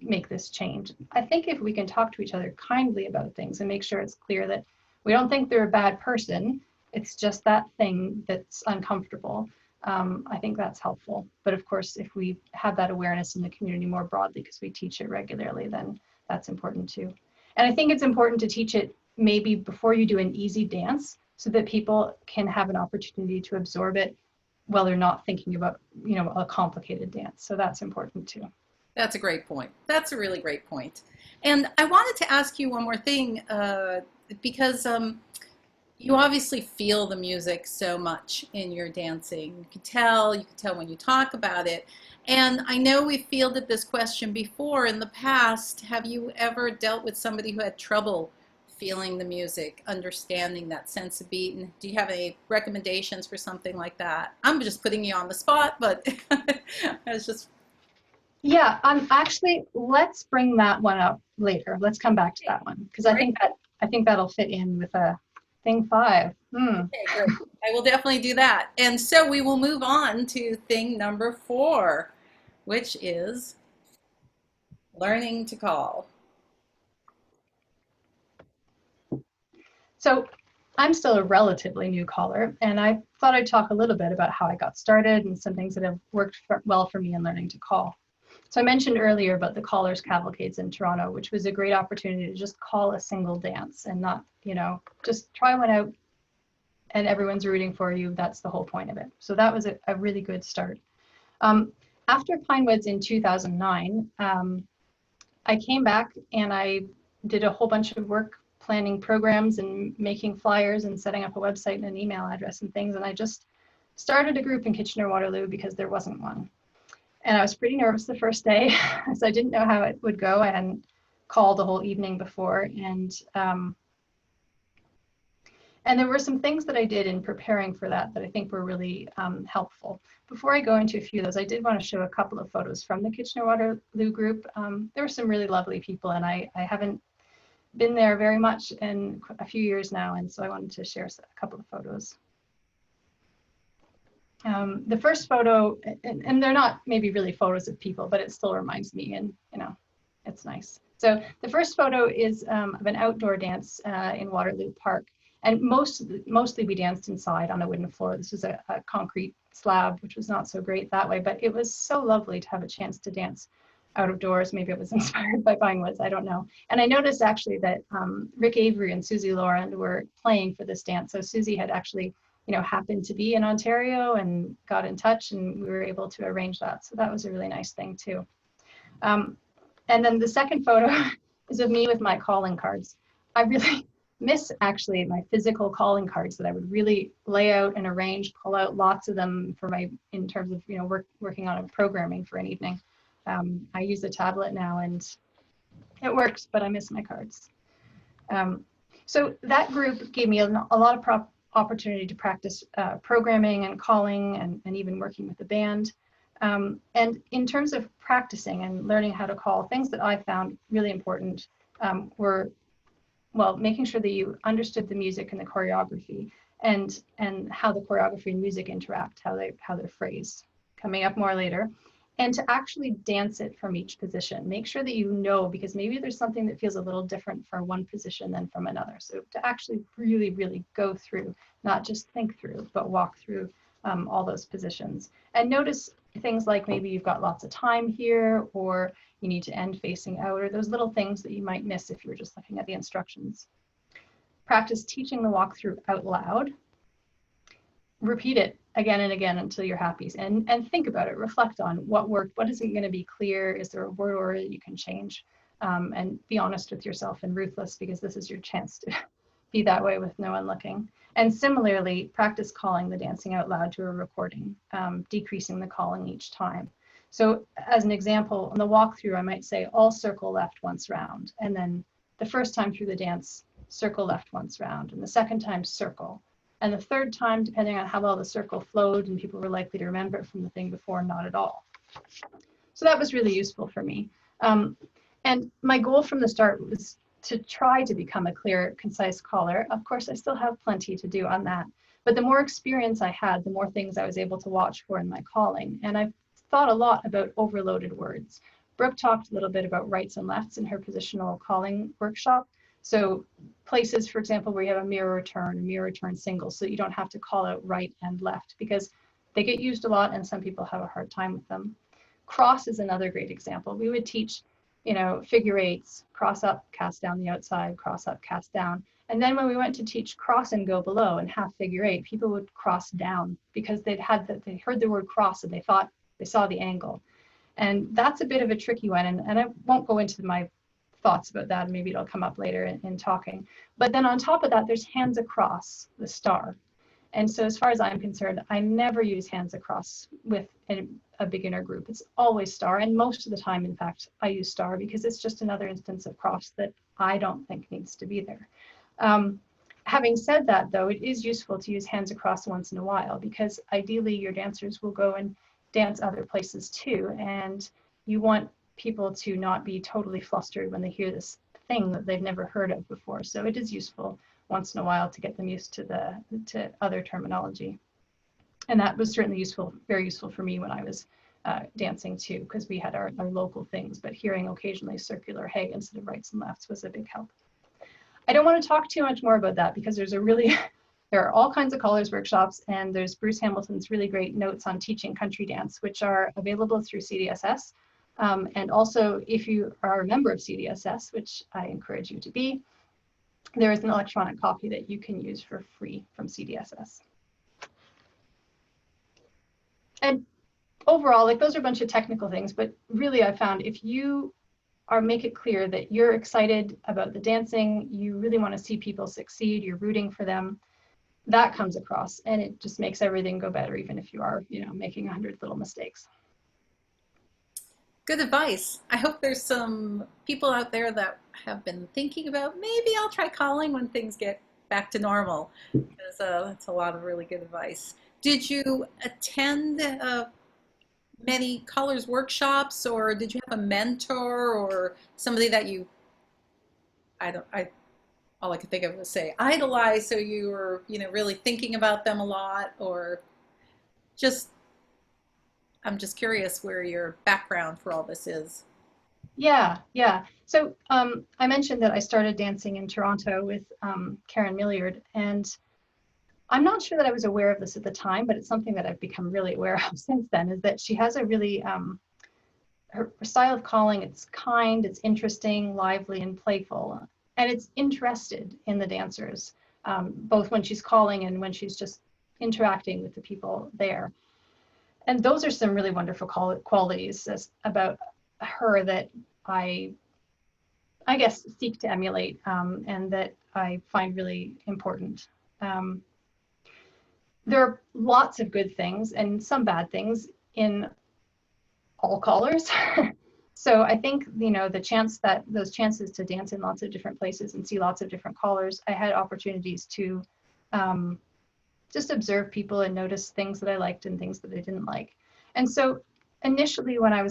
make this change? I think if we can talk to each other kindly about things and make sure it's clear that we don't think they're a bad person, it's just that thing that's uncomfortable. I think that's helpful. But of course, if we have that awareness in the community more broadly, because we teach it regularly, then that's important too. And I think it's important to teach it maybe before you do an easy dance, so that people can have an opportunity to absorb it while they're not thinking about, a complicated dance. So that's important too. That's a great point. That's a really great point. And I wanted to ask you one more thing, because you obviously feel the music so much in your dancing. You can tell when you talk about it. And I know we've fielded this question before in the past. Have you ever dealt with somebody who had trouble feeling the music, understanding that sense of beat? And do you have any recommendations for something like that? I'm just putting you on the spot, but I was just... Yeah, actually, let's bring that one up later. Let's come back to that one, because I think that'll fit in with thing 5. Okay, great. I will definitely do that. And so we will move on to thing number 4, which is learning to call. So I'm still a relatively new caller, and I thought I'd talk a little bit about how I got started and some things that have worked well for me in learning to call. So I mentioned earlier about the Callers Cavalcades in Toronto, which was a great opportunity to just call a single dance and not, you know, just try one out and everyone's rooting for you. That's the whole point of it. So that was a really good start. After Pinewoods in 2009, I came back and I did a whole bunch of work planning programs and making flyers and setting up a website and an email address and things. And I just started a group in Kitchener-Waterloo because there wasn't one. And I was pretty nervous the first day, so I didn't know how it would go. I hadn't called the whole evening before. And there were some things that I did in preparing for that I think were really helpful. Before I go into a few of those, I did want to show a couple of photos from the Kitchener-Waterloo group. There were some really lovely people, and I haven't been there very much in a few years now, and so I wanted to share a couple of photos. The first photo, and they're not maybe really photos of people, but it still reminds me, and you know, it's nice. So the first photo is of an outdoor dance in Waterloo Park. And mostly we danced inside on a wooden floor. This was a concrete slab, which was not so great that way, but it was so lovely to have a chance to dance out of doors. Maybe it was inspired by Pinewoods, I don't know. And I noticed actually that Rick Avery and Susie Lauren were playing for this dance. So Susie had actually, you know, happened to be in Ontario and got in touch, and we were able to arrange that. So that was a really nice thing too. And then the second photo is of me with my calling cards. I really miss actually my physical calling cards that I would really lay out and arrange, pull out lots of them for in terms of, you know, working on a programming for an evening. I use a tablet now and it works, but I miss my cards. So that group gave me a lot of opportunity to practice programming and calling and even working with the band. And in terms of practicing and learning how to call, things that I found really important were, well, making sure that you understood the music and the choreography and how the choreography and music interact, how they're phrased, coming up more later, and to actually dance it from each position. Make sure that you know, because maybe there's something that feels a little different from one position than from another. So to actually really, really go through, not just think through, but walk through all those positions. And notice things like maybe you've got lots of time here, or you need to end facing out, or those little things that you might miss if you were just looking at the instructions. Practice teaching the walkthrough out loud. Repeat it again and again until you're happy, and think about it, reflect on what worked, what isn't going to be clear, is there a word order that you can change, and be honest with yourself and ruthless, because this is your chance to be that way with no one looking. And similarly, practice calling the dancing out loud to a recording, decreasing the calling each time. So as an example, on the walkthrough, I might say all circle left once round, and then the first time through the dance, circle left once round, and the second time circle. And the third time, depending on how well the circle flowed and people were likely to remember it from the thing before, not at all. So that was really useful for me. And my goal from the start was to try to become a clear, concise caller. Of course, I still have plenty to do on that. But the more experience I had, the more things I was able to watch for in my calling. And I've thought a lot about overloaded words. Brooke talked a little bit about rights and lefts in her positional calling workshop. So places, for example, where you have a mirror return single, so you don't have to call out right and left, because they get used a lot and some people have a hard time with them. Cross is another great example. We would teach, you know, figure eights, cross up, cast down the outside, cross up, cast down. And then when we went to teach cross and go below and half figure eight, people would cross down because they heard the word cross and they thought they saw the angle. And that's a bit of a tricky one. And I won't go into my thoughts about that. Maybe it'll come up later in talking. But then on top of that, there's hands across, the star. And so as far as I'm concerned, I never use hands across with a beginner group. It's always star. And most of the time, in fact, I use star because it's just another instance of cross that I don't think needs to be there. Having said that, though, it is useful to use hands across once in a while, because ideally your dancers will go and dance other places too. And you want people to not be totally flustered when they hear this thing that they've never heard of before. So it is useful once in a while to get them used to other terminology. And that was certainly useful, very useful for me when I was dancing too, because we had our local things, but hearing occasionally circular hey instead of rights and lefts was a big help. I don't want to talk too much more about that because there's there are all kinds of callers workshops, and there's Bruce Hamilton's really great notes on teaching country dance, which are available through CDSS. And also, if you are a member of CDSS, which I encourage you to be, there is an electronic copy that you can use for free from CDSS. And overall, like, those are a bunch of technical things, but really I found if you make it clear that you're excited about the dancing, you really want to see people succeed, you're rooting for them, that comes across, and it just makes everything go better, even if you are, making 100 little mistakes. Good advice. I hope there's some people out there that have been thinking about maybe I'll try calling when things get back to normal, because that's a lot of really good advice. Did you attend many colors workshops, or did you have a mentor or somebody that you, all I could think of was say idolize, so you were, really thinking about them a lot, or just, I'm just curious where your background for all this is. Yeah. So I mentioned that I started dancing in Toronto with Karen Milliard, and I'm not sure that I was aware of this at the time, but it's something that I've become really aware of since then, is that she has a really, her style of calling, it's kind, it's interesting, lively, and playful. And it's interested in the dancers, both when she's calling and when she's just interacting with the people there. And those are some really wonderful qualities about her that I guess, seek to emulate, and that I find really important. There are lots of good things and some bad things in all callers. So I think, those chances to dance in lots of different places and see lots of different callers, I had opportunities to just observe people and notice things that I liked and things that I didn't like. And so initially when I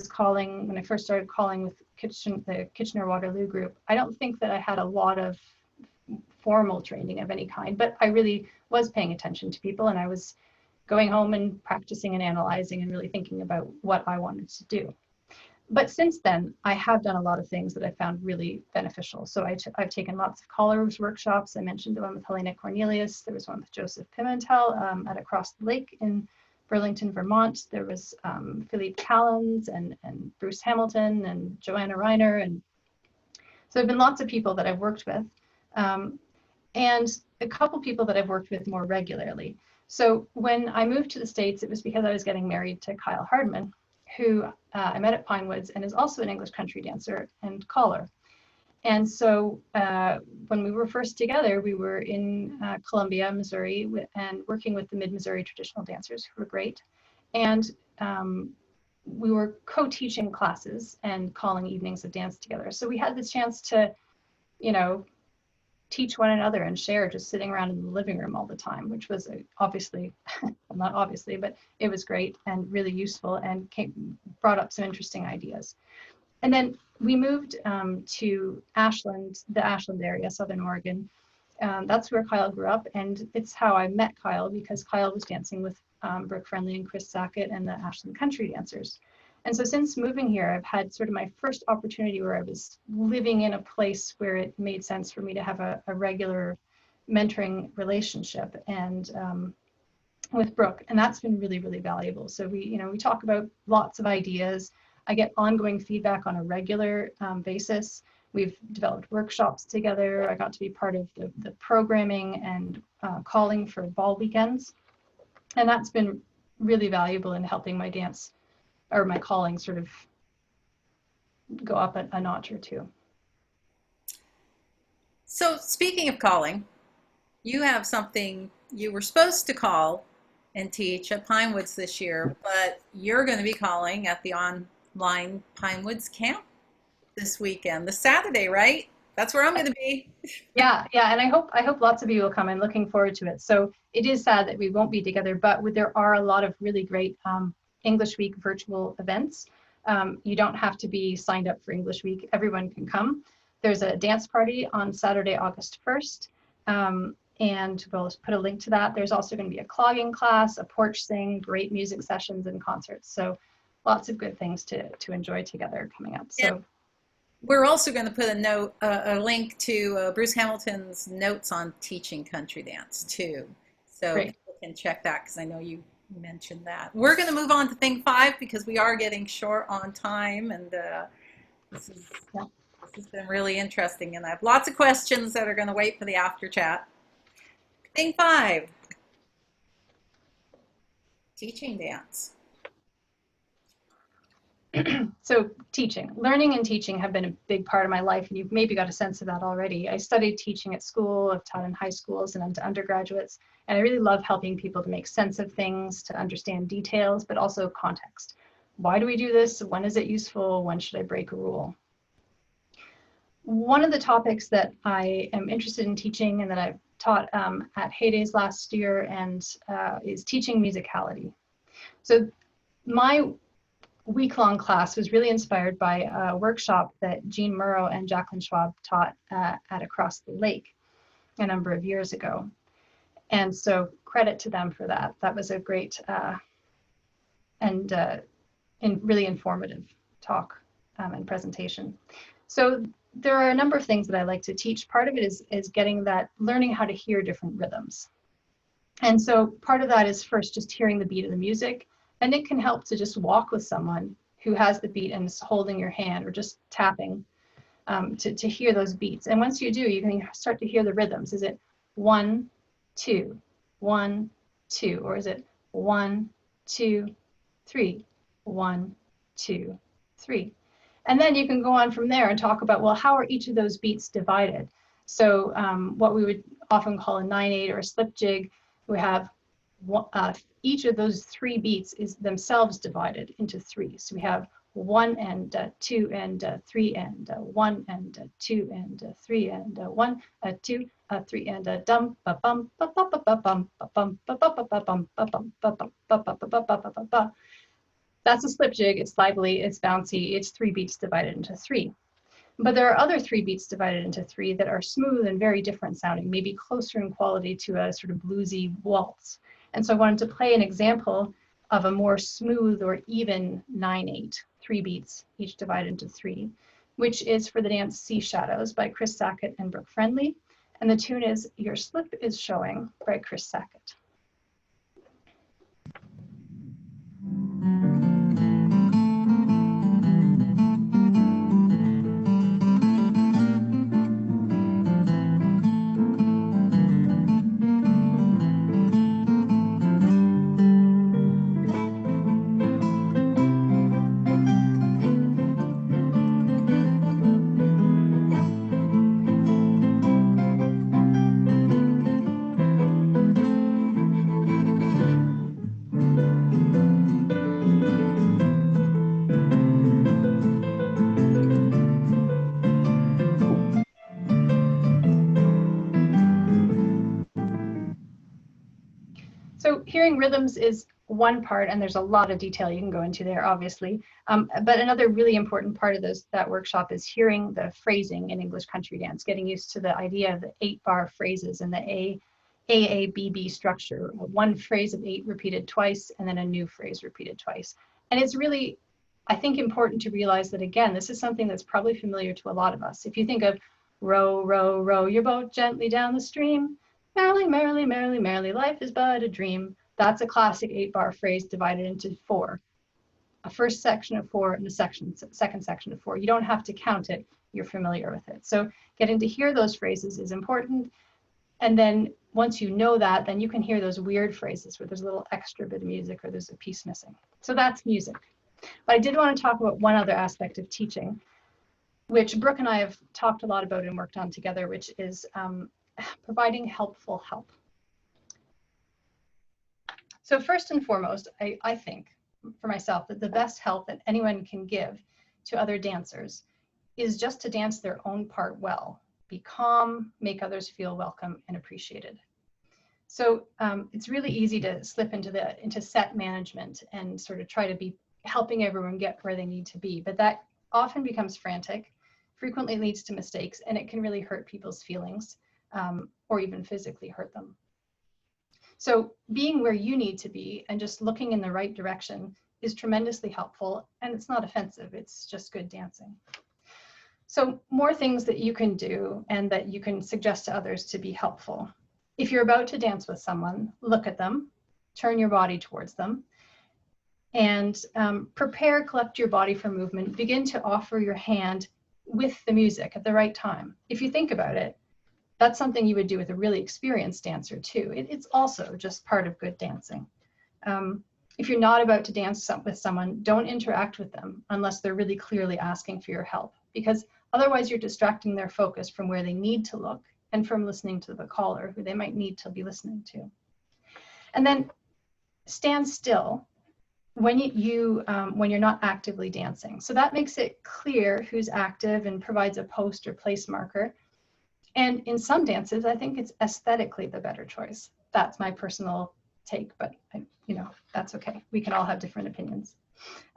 first started calling with the Kitchener-Waterloo group, I don't think that I had a lot of formal training of any kind, but I really was paying attention to people, and I was going home and practicing and analyzing and really thinking about what I wanted to do. But since then, I have done a lot of things that I found really beneficial. So I've taken lots of callers workshops. I mentioned the one with Helena Cornelius. There was one with Joseph Pimentel at Across the Lake in Burlington, Vermont. There was Philippe Callens and Bruce Hamilton and Joanna Reiner. And so there have been lots of people that I've worked with, and a couple people that I've worked with more regularly. So when I moved to the States, it was because I was getting married to Kyle Hardman, who I met at Pinewoods and is also an English country dancer and caller. And so when we were first together, we were in Columbia, Missouri, and working with the Mid-Missouri traditional dancers, who were great. And we were co-teaching classes and calling evenings of dance together. So we had the chance to, teach one another and share, just sitting around in the living room all the time, which was obviously, well, not obviously, but it was great and really useful, and brought up some interesting ideas. And then we moved to Ashland, the Ashland area, Southern Oregon. That's where Kyle grew up, and it's how I met Kyle, because Kyle was dancing with Brooke Friendly and Chris Sackett and the Ashland Country Dancers. And so since moving here, I've had sort of my first opportunity where I was living in a place where it made sense for me to have a regular mentoring relationship, and with Brooke, and that's been really, really valuable. So we talk about lots of ideas. I get ongoing feedback on a regular basis. We've developed workshops together. I got to be part of the programming and calling for ball weekends, and that's been really valuable in helping my dance, or my calling, sort of go up a notch or two. So speaking of calling, you have something you were supposed to call and teach at Pinewoods this year, but you're going to be calling at the online Pinewoods camp this weekend, this Saturday, right? That's where I'm going to be. Yeah, and I hope lots of you will come. I'm looking forward to it. So it is sad that we won't be together, but there are a lot of really great English Week virtual events. You don't have to be signed up for English Week. Everyone can come. There's a dance party on Saturday, August 1st. And we'll put a link to that. There's also going to be a clogging class, a porch sing, great music sessions and concerts. So lots of good things to enjoy together coming up. So. And we're also going to put a link to Bruce Hamilton's notes on teaching country dance too. So great. people can check that, because I know you you mentioned that. We're going to move on to thing 5 because we are getting short on time, and this is this has been really interesting, and I have lots of questions that are going to wait for the after chat. Thing 5, teaching dance. So teaching, learning and teaching have been a big part of my life, and you've maybe got a sense of that already. I studied teaching at school, I've taught in high schools and to undergraduates, and I really love helping people to make sense of things, to understand details, but also context. Why do we do this? When is it useful? When should I break a rule? One of the topics that I am interested in teaching and that I've taught at Heydays last year and is teaching musicality. So my week-long class was really inspired by a workshop that Jean Murrow and Jacqueline Schwab taught at Across the Lake a number of years ago. And so credit to them for that. That was a great and really informative talk and presentation. So there are a number of things that I like to teach. Part of it is getting that, learning how to hear different rhythms. And so part of that is first just hearing the beat of the music. And it can help to just walk with someone who has the beat and is holding your hand or just tapping to hear those beats. And once you do, you can start to hear the rhythms. Is it 1, 2, 1, 2, or is it 1, 2, 3, 1, 2, 3? And then you can go on from there and talk about, well, how are each of those beats divided? So what we would often call a 9/8 or a slip jig, we have each of those 3 beats is themselves divided into 3. So we have 1 and 2 and 3 and 1 and 2 and 3 and 1, 2, 3 and dum ba bum ba ba ba ba bum ba bum ba ba ba ba bum ba bum ba bum ba ba ba ba ba ba ba. That's a slip jig. It's lively, it's bouncy, it's 3 beats divided into 3. But there are other 3 beats divided into 3 that are smooth and very different sounding, maybe closer in quality to a sort of bluesy waltz. And so I wanted to play an example of a more smooth or even 9/8, 3 beats, each divided into 3, which is for the dance Sea Shadows by Chris Sackett and Brooke Friendly. And the tune is Your Slip is Showing by Chris Sackett. So hearing rhythms is one part, and there's a lot of detail you can go into there, obviously. But another really important part of that workshop is hearing the phrasing in English country dance, getting used to the idea of the 8-bar phrases and the AABB structure, 1 phrase of 8 repeated twice, and then a new phrase repeated twice. And it's really, I think, important to realize that, again, this is something that's probably familiar to a lot of us. If you think of row, row, row your boat gently down the stream, merrily, merrily, merrily, merrily, life is but a dream. That's a classic 8-bar phrase divided into 4. A first section of 4 and a second section of 4. You don't have to count it, you're familiar with it. So getting to hear those phrases is important. And then once you know that, then you can hear those weird phrases where there's a little extra bit of music or there's a piece missing. So that's music. But I did want to talk about one other aspect of teaching, which Brooke and I have talked a lot about and worked on together, which is providing helpful help. So first and foremost, I think for myself that the best help that anyone can give to other dancers is just to dance their own part well. Be calm, make others feel welcome and appreciated. So it's really easy to slip into set management and sort of try to be helping everyone get where they need to be, but that often becomes frantic, frequently leads to mistakes, and it can really hurt people's feelings or even physically hurt them. So being where you need to be and just looking in the right direction is tremendously helpful, and it's not offensive, it's just good dancing. So more things that you can do and that you can suggest to others to be helpful. If you're about to dance with someone, look at them, turn your body towards them, and prepare, collect your body for movement. Begin to offer your hand with the music at the right time. If you think about it, that's something you would do with a really experienced dancer too. It's also just part of good dancing. If you're not about to dance with someone, don't interact with them unless they're really clearly asking for your help, because otherwise you're distracting their focus from where they need to look and from listening to the caller who they might need to be listening to. And then stand still when when you're not actively dancing. So that makes it clear who's active and provides a post or place marker. And in some dances, I think it's aesthetically the better choice. That's my personal take, but that's okay. We can all have different opinions.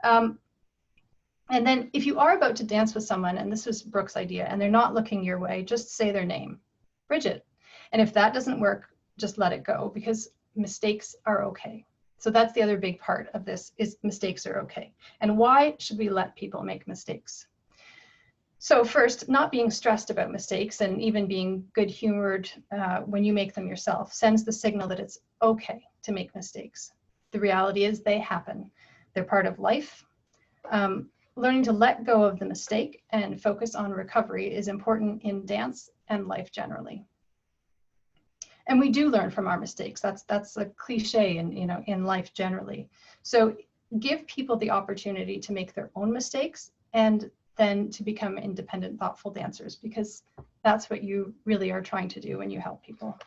And then if you are about to dance with someone, and this was Brooke's idea, and they're not looking your way, just say their name, Bridget. And if that doesn't work, just let it go, because mistakes are okay. So that's the other big part of this, is mistakes are okay. And why should we let people make mistakes? So first, not being stressed about mistakes and even being good-humored when you make them yourself sends the signal that it's okay to make mistakes. The reality is they happen. They're part of life. Learning to let go of the mistake and focus on recovery is important in dance and life generally. And we do learn from our mistakes. That's a cliche in life generally. So give people the opportunity to make their own mistakes and then to become independent, thoughtful dancers, because that's what you really are trying to do when you help people.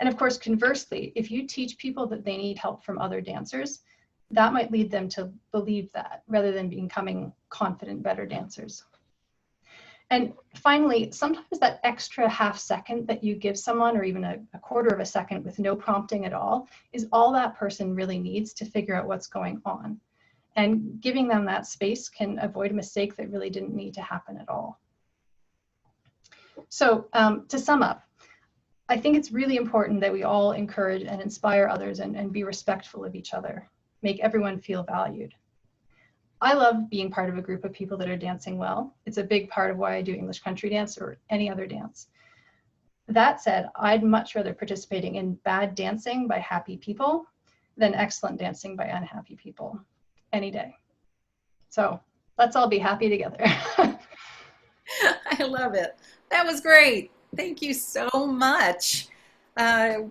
And of course, conversely, if you teach people that they need help from other dancers, that might lead them to believe that rather than becoming confident, better dancers. And finally, sometimes that extra half second that you give someone, or even a quarter of a second with no prompting at all, is all that person really needs to figure out what's going on. And giving them that space can avoid a mistake that really didn't need to happen at all. So to sum up, I think it's really important that we all encourage and inspire others and be respectful of each other, make everyone feel valued. I love being part of a group of people that are dancing well. It's a big part of why I do English country dance or any other dance. That said, I'd much rather participating in bad dancing by happy people than excellent dancing by unhappy people any day. So let's all be happy together. I love it. That was great. Thank you so much.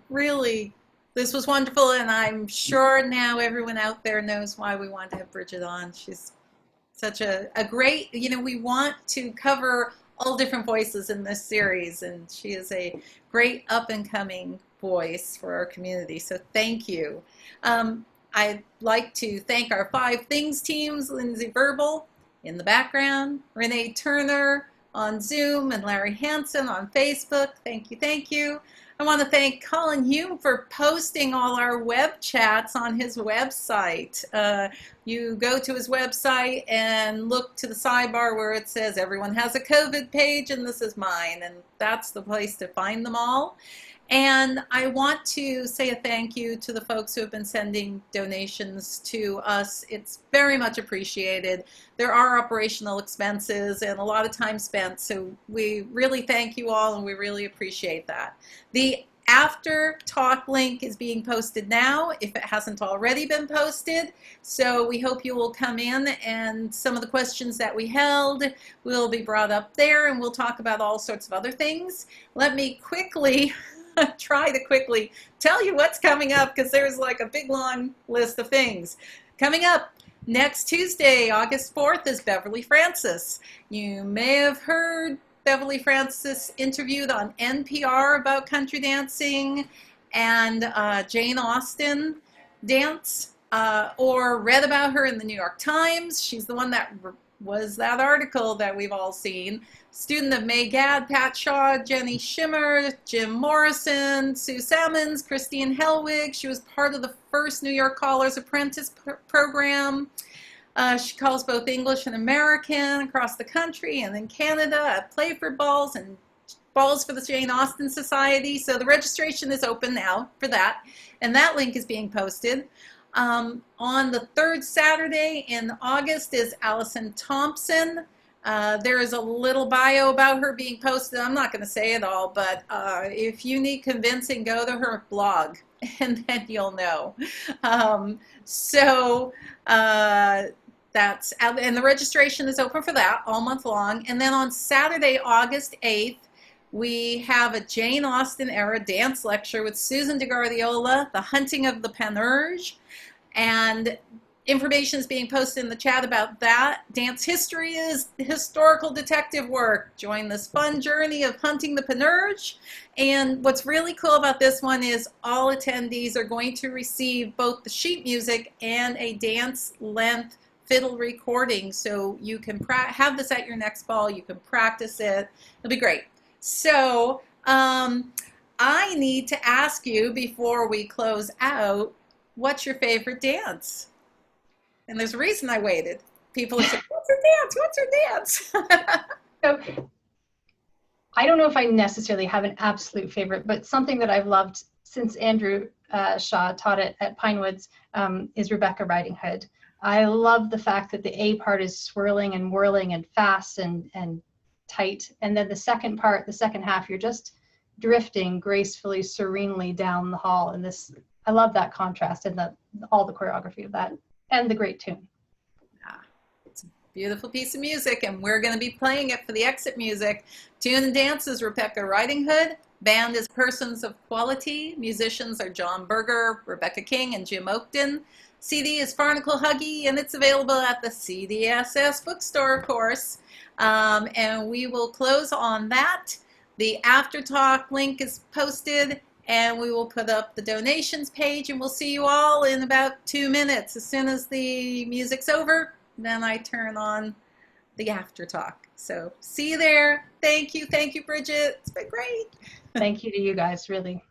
Really, this was wonderful, and I'm sure now everyone out there knows why we wanted to have Bridget on. She's such a great, we want to cover all different voices in this series, and she is a great up-and-coming voice for our community, so thank you. I'd like to thank our 5 Things teams, Lindsay Verbal in the background, Renee Turner on Zoom, and Larry Hansen on Facebook. Thank you, thank you. I want to thank Colin Hume for posting all our web chats on his website. You go to his website and look to the sidebar where it says everyone has a COVID page and this is mine, and that's the place to find them all. And I want to say a thank you to the folks who have been sending donations to us. It's very much appreciated. There are operational expenses and a lot of time spent, so we really thank you all and we really appreciate that. The After Talk link is being posted now, if it hasn't already been posted. So we hope you will come in, and some of the questions that we held will be brought up there, and we'll talk about all sorts of other things. Let me quickly try to quickly tell you what's coming up, because there's like a big long list of things. Coming up next Tuesday, August 4th, is Beverly Francis. You may have heard Beverly Francis interviewed on NPR about country dancing and Jane Austen dance, or read about her in the New York Times. She's the one that was that article that we've all seen. Student of May Gadd, Pat Shaw, Jenny Shimmer, Jim Morrison, Sue Salmons, Christine Hellwig. She was part of the first New York Callers Apprentice program. She calls both English and American across the country and in Canada at Playford Balls and Balls for the Jane Austen Society. So the registration is open now for that, and that link is being posted. On the 3rd Saturday in August is Allison Thompson. There is a little bio about her being posted. I'm not going to say it all, but if you need convincing, go to her blog. and then you'll know. Um, so that's out, and the registration is open for that all month long. And then on Saturday, August 8th, we have a Jane Austen era dance lecture with Susan DeGuardiola, The Hunting of the Panurge. And information is being posted in the chat about that. Dance history is historical detective work. Join this fun journey of hunting the Panurge. And what's really cool about this one is all attendees are going to receive both the sheet music and a dance length fiddle recording. So you can have this at your next ball. You can practice it. It'll be great. So I need to ask you before we close out, what's your favorite dance? And there's a reason I waited. People are saying, what's her dance? What's her dance? So I don't know if I necessarily have an absolute favorite, but something that I've loved since Andrew Shaw taught it at Pinewoods is Rebecca Riding Hood. I love the fact that the A part is swirling and whirling and fast and tight. And then the second part, the second half, you're just drifting gracefully, serenely down the hall. And this, I love that contrast and all the choreography of that and the great tune. It's a beautiful piece of music, and we're going to be playing it for the exit music. Tune and dance is Rebecca Riding Hood. Band is Persons of Quality. Musicians are John Berger, Rebecca King, and Jim Oakton. CD is Farnacle Huggy, and it's available at the CDSS bookstore, of course. And we will close on that. The After Talk link is posted, and we will put up the donations page, and we'll see you all in about 2 minutes. As soon as the music's over, then I turn on the After Talk. So see you there. Thank you, Bridget. It's been great. Thank you to you guys, really.